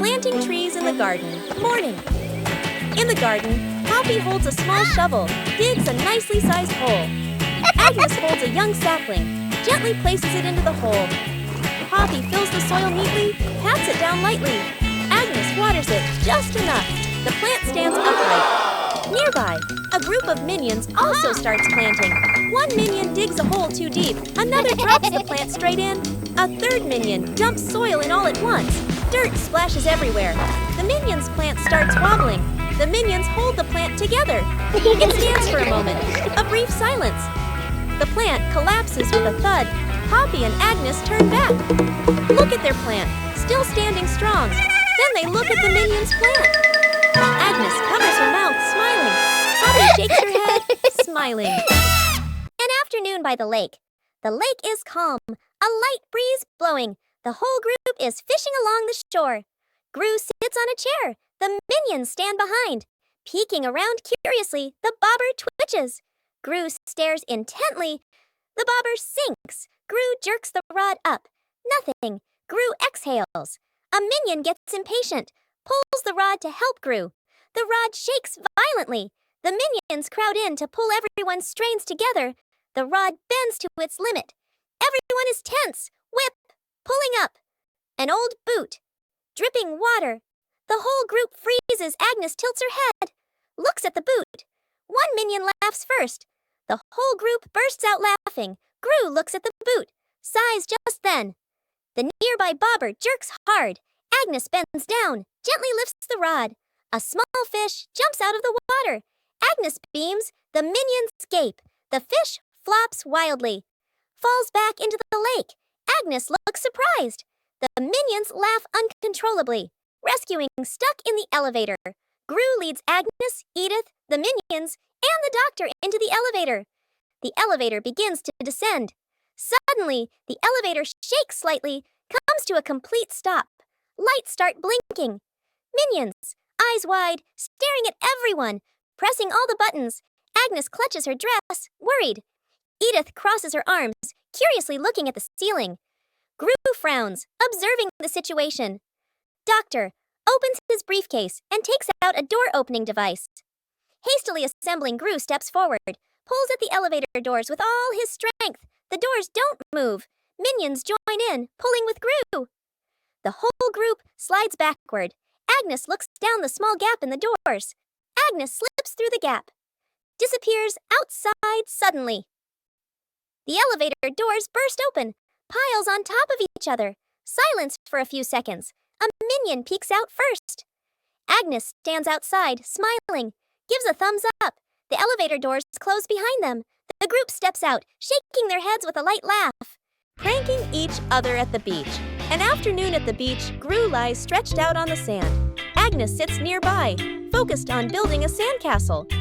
Planting trees in the garden. Morning. In the garden, Poppy holds a small shovel, digs a nicely sized hole. Agnes holds a young sapling, gently places it into the hole. Poppy fills the soil neatly, pats it down lightly. Agnes waters it just enough. The plant stands upright. Nearby, a group of minions also starts planting. One minion digs a hole too deep. Another drops the plant straight in. A third minion dumps soil in all at once. Dirt splashes everywhere. The minion's plant starts wobbling. The minions hold the plant together. It stands for a moment. A brief silence. The plant collapses with a thud. Poppy and Agnes turn back. Look at their plant, still standing strong. Then they look at the minion's plant. Agnes covers her mouth, smiling. Poppy shakes her head, smiling. An afternoon by the lake. The lake is calm, a light breeze blowing. The whole group is fishing along the shore. Gru sits on a chair. The minions stand behind. Peeking around curiously, the bobber twitches. Gru stares intently. The bobber sinks. Gru jerks the rod up. Nothing. Gru exhales. A minion gets impatient, pulls the rod to help Gru. The rod shakes violently. The minions crowd in to pull everyone's strains together. The rod bends to its limit. Everyone is tense. Whip. Pulling up. An old boot. Dripping water. The whole group freezes. Agnes tilts her head. Looks at the boot. One minion laughs first. The whole group bursts out laughing. Gru looks at the boot. Sighs just then. The nearby bobber jerks hard. Agnes bends down, gently lifts the rod. A small fish jumps out of the water. Agnes beams. The minions gape. The fish flops wildly. Falls back into the lake. Agnes looks surprised. The minions laugh uncontrollably. Rescuing stuck in the elevator. Gru leads Agnes, Edith, the minions, and the doctor into the elevator. The elevator begins to descend. Suddenly, the elevator shakes slightly, comes to a complete stop. Lights start blinking. Minions, eyes wide, staring at everyone, pressing all the buttons. Agnes clutches her dress, worried. Edith crosses her arms, curiously looking at the ceiling. Gru frowns, observing the situation. Doctor opens his briefcase and takes out a door-opening device. Hastily assembling, Gru steps forward, pulls at the elevator doors with all his strength. The doors don't move. Minions join in, pulling with Gru. The whole group slides backward. Agnes looks down the small gap in the doors. Agnes slips through the gap. Disappears outside suddenly. The elevator doors burst open, piles on top of each other. Silence for a few seconds. A minion peeks out first. Agnes stands outside, smiling, gives a thumbs up. The elevator doors close behind them. The group steps out, shaking their heads with a light laugh. Pranking each other at the beach. An afternoon at the beach, Gru lies stretched out on the sand. Agnes sits nearby, focused on building a sandcastle.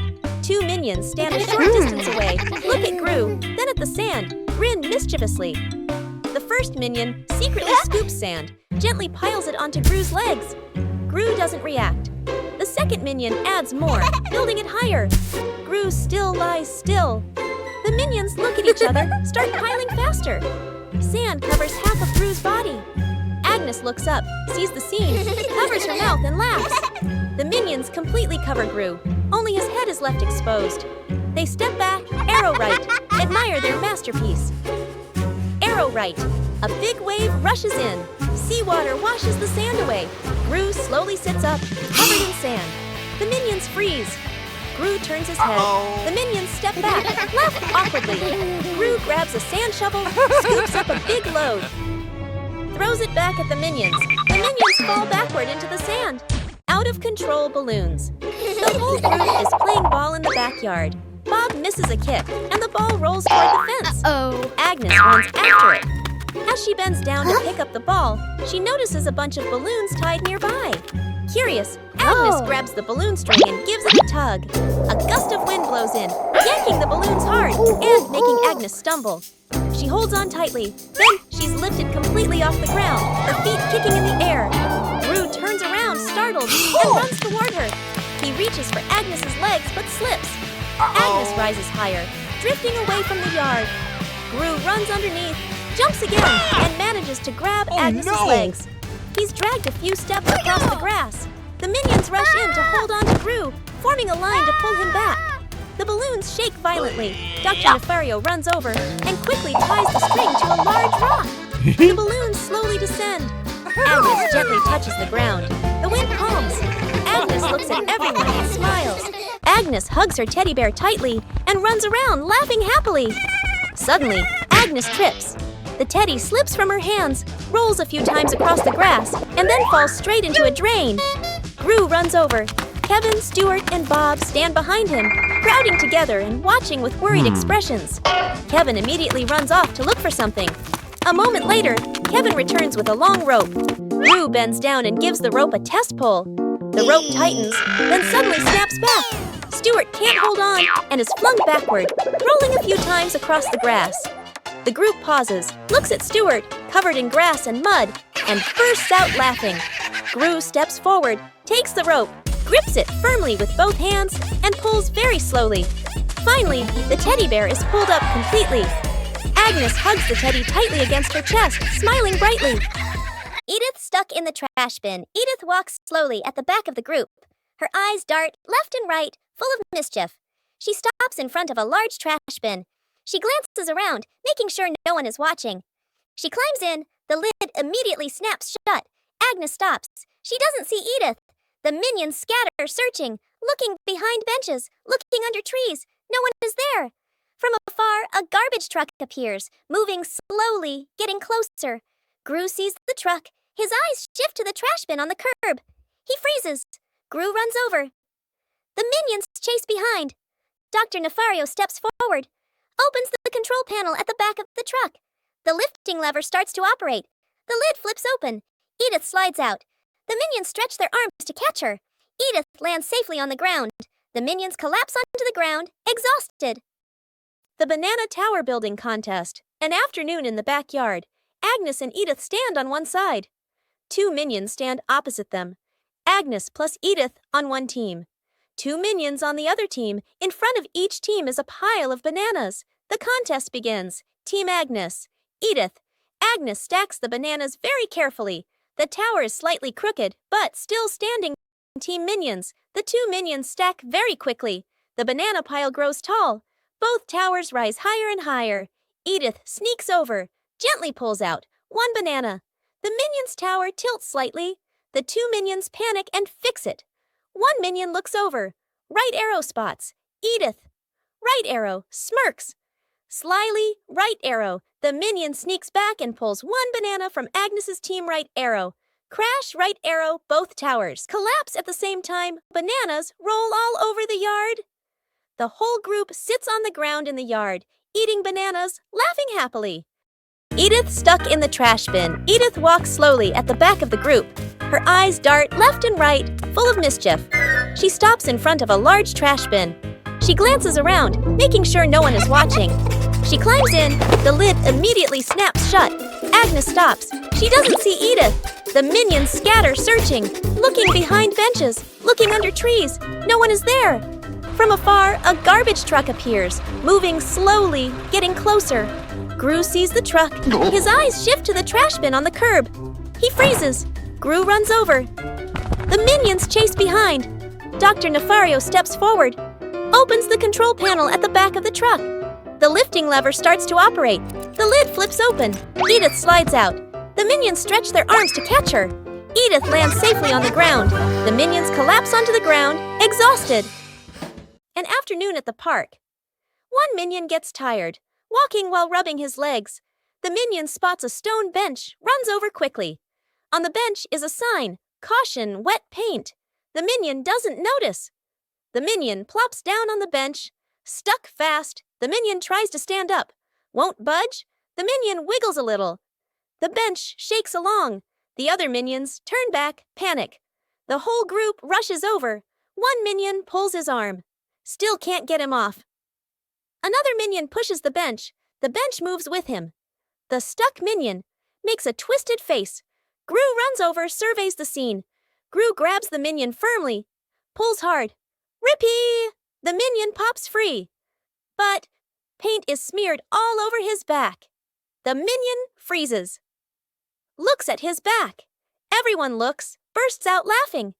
Two minions stand a short distance away, look at Gru, then at the sand, grin mischievously. The first minion secretly scoops sand, gently piles it onto Gru's legs. Gru doesn't react. The second minion adds more, building it higher. Gru still lies still. The minions look at each other, start piling faster. Sand covers half of Gru's body. Agnes looks up, sees the scene, covers her mouth and laughs. The minions completely cover Gru. Only his head is left exposed. They step back, arrow right, admire their masterpiece. Arrow right. A big wave rushes in. Seawater washes the sand away. Gru slowly sits up, covered in sand. The minions freeze. Gru turns his head. The minions step back, laugh awkwardly. Gru grabs a sand shovel, scoops up a big load. Throws it back at the minions. The minions fall backward into the sand. Out of control balloons. The whole group is playing ball in the backyard. Bob misses a kick, and the ball rolls toward the fence. Agnes runs after it. As she bends down to pick up the ball, she notices a bunch of balloons tied nearby. Curious, Agnes grabs the balloon string and gives it a tug. A gust of wind blows in, yanking the balloons hard and making Agnes stumble. She holds on tightly, then she's lifted completely off the ground, her feet kicking in the air. Gru turns around, startled, and runs toward her. He reaches for Agnes's legs but slips. Agnes rises higher, drifting away from the yard. Gru runs underneath, jumps again, and manages to grab Agnes's legs. He's dragged a few steps across the grass. The minions rush in to hold on to Gru, forming a line to pull him back. The balloons shake violently. Dr. Nefario runs over and quickly ties the string to a large rock. The balloons slowly descend. Agnes gently touches the ground. The wind calms. Agnes looks at everyone and smiles. Agnes hugs her teddy bear tightly and runs around laughing happily. Suddenly, Agnes trips. The teddy slips from her hands, rolls a few times across the grass, and then falls straight into a drain. Gru runs over. Kevin, Stuart, and Bob stand behind him, crowding together and watching with worried expressions. Kevin immediately runs off to look for something. A moment later, Kevin returns with a long rope. Gru bends down and gives the rope a test pull. The rope tightens, then suddenly snaps back. Stuart can't hold on and is flung backward, rolling a few times across the grass. The group pauses, looks at Stuart, covered in grass and mud, and bursts out laughing. Gru steps forward, takes the rope, grips it firmly with both hands, and pulls very slowly. Finally, the teddy bear is pulled up completely. Agnes hugs the teddy tightly against her chest, smiling brightly. Edith stuck in the trash bin. Edith walks slowly at the back of the group. Her eyes dart left and right, full of mischief. She stops in front of a large trash bin. She glances around, making sure no one is watching. She climbs in. The lid immediately snaps shut. Agnes stops. She doesn't see Edith. The minions scatter, searching, looking behind benches, looking under trees. No one is there. From afar, a garbage truck appears, moving slowly, getting closer. Gru sees the truck. His eyes shift to the trash bin on the curb. He freezes. Gru runs over. The minions chase behind. Dr. Nefario steps forward, opens the control panel at the back of the truck. The lifting lever starts to operate. The lid flips open. Edith slides out. The minions stretch their arms to catch her. Edith lands safely on the ground. The minions collapse onto the ground, exhausted. The Banana Tower Building Contest. An afternoon in the backyard. Agnes and Edith stand on one side. Two minions stand opposite them. Agnes plus Edith on one team. Two minions on the other team. In front of each team is a pile of bananas. The contest begins. Team Agnes. Edith. Agnes stacks the bananas very carefully. The tower is slightly crooked, but still standing. Team Minions. The two minions stack very quickly. The banana pile grows tall. Both towers rise higher and higher. Edith sneaks over, gently pulls out one banana. The minion's tower tilts slightly. The two minions panic and fix it. One minion looks over. Right arrow spots. Edith. Right arrow smirks. Slyly, right arrow. The minion sneaks back and pulls one banana from Agnes's team right arrow. Crash, right arrow, both towers. Collapse at the same time. Bananas roll all over the yard. The whole group sits on the ground in the yard, eating bananas, laughing happily. Edith stuck in the trash bin. Edith walks slowly at the back of the group. Her eyes dart left and right, full of mischief. She stops in front of a large trash bin. She glances around, making sure no one is watching. She climbs in. The lid immediately snaps shut. Agnes stops. She doesn't see Edith. The minions scatter, searching, looking behind benches, looking under trees. No one is there. From afar, a garbage truck appears, moving slowly, getting closer. Gru sees the truck. His eyes shift to the trash bin on the curb. He freezes. Gru runs over. The minions chase behind. Dr. Nefario steps forward, opens the control panel at the back of the truck. The lifting lever starts to operate. The lid flips open. Edith slides out. The minions stretch their arms to catch her. Edith lands safely on the ground. The minions collapse onto the ground, exhausted. An afternoon at the park. One minion gets tired, walking while rubbing his legs. The minion spots a stone bench, runs over quickly. On the bench is a sign, "Caution, wet paint." The minion doesn't notice. The minion plops down on the bench, stuck fast. The minion tries to stand up, won't budge. The minion wiggles a little. The bench shakes along. The other minions turn back, panic. The whole group rushes over. One minion pulls his arm. Still can't get him off. Another minion pushes the bench. The bench moves with him. The stuck minion makes a twisted face. Gru runs over, surveys the scene. Gru grabs the minion firmly, pulls hard. Rippee! The minion pops free. But paint is smeared all over his back. The minion freezes. Looks at his back. Everyone looks, bursts out laughing.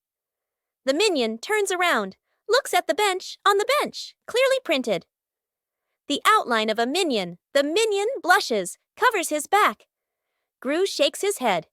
The minion turns around, looks at the bench on the bench, clearly printed. The outline of a minion. The minion blushes, covers his back. Gru shakes his head.